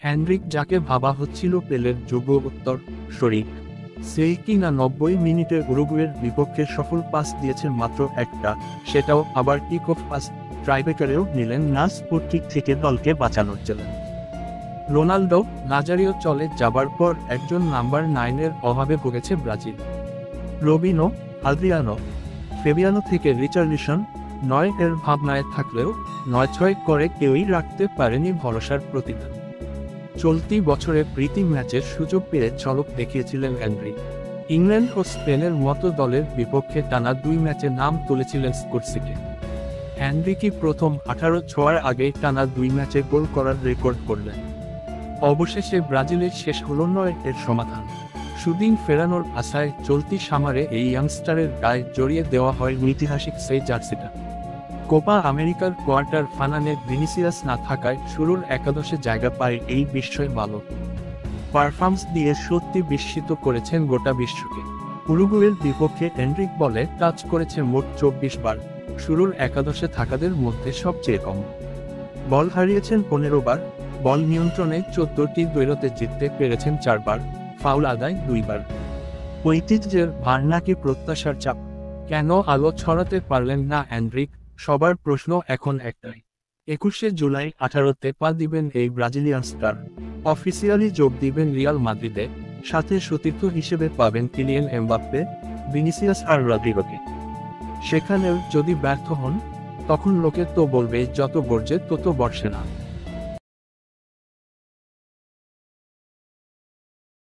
Henrique, যাকে ভাবা হচ্ছিল পেলের যোগ্য উত্তর শরিক, সেই কিনা 90 মিনিটে উরুগুয়ের বিপক্ষে সফল পাস দিয়েছেন মাত্র একটা, সেটাও আবার কিক অফ পাস। ট্রাইব্রেকারেও নিলেন না স্পোর্টিং থেকে দলকে বাঁচানোর জন্য। রোনাল্ডো নাজারিও চলে যাবার পর একজন নাম্বার 9-এর অভাবে ভুগেছে ব্রাজিল। রবিনো, আদ্রিয়ানো, ফেবিয়ানো থেকে রিচার্লিসন 9-এর ভাবনায় থাকলেও 9-6 করে কেউই রাখতে পারেনি ভরসার প্রতিদান। চলতি বছরে প্রীতি ম্যাচের সুযোগ পেয়ে ঝলক দেখিয়েছিলেন হেনরি। ইংল্যান্ড ও স্পেনের মতো দলের বিপক্ষে টানা 2 ম্যাচে নাম তুলেছিলেন স্কোরশিটে। হেনরি কি প্রথম 18 ছোঁয়ার আগেই টানা 2 ম্যাচে গোল করার রেকর্ড করলেন। অবশেষে ব্রাজিলের শেষ হলো 9-এর সমাধান। শুটিং ফেরানোর আশায় চলতি সামারে এই ইয়াংস্টারের গায়ে জড়িয়ে দেওয়া হয় ঐতিহাসিক সেই জার্সিটা। কোপা আমেরিকার কোয়ার্টার ফাইনালে ভিনিসিয়াস না থাকায় শুরুর একাদশে জায়গা পায় এই বিস্ময় বালক। পারফরম্যান্স দিয়ে সত্যি বিস্মিত করেছেন গোটা বিশ্বকে। উরুগুয়ের বিপক্ষে হেনরিক বলে টাচ করেছে মোট 24 বার, শুরুর একাদশে থাকাদের মধ্যে সবচেয়ে কম। বল হারিয়েছেন 15 বার, বল নিয়ন্ত্রণে 14টি দ্বৈরথে জিততে পেরেছেন 4 বার, ফাউল আদায় 2 বার। ঐতিহ্যের ভার নাকি প্রত্যাশার চাপ? কেন আলো ছড়াতে পারলেন না হেনরিক? সবার প্রশ্ন এখন একটাই। 21শে জুলাই 18তে পা দিবেন এই ব্রাজিলিয়ান স্টার। অফিসিয়ালি যোগ দিবেন রিয়াল মাদ্রিদে, সাথে সতীর্থ হিসেবে পাবেন কিলিয়ান এমবাপ্পে, ভিনিসিয়াস আর রদ্রিগোকে। সেখানেও যদি ব্যর্থ হন, তখন লোকে তো বলবে যত গর্জে তত বর্ষে না।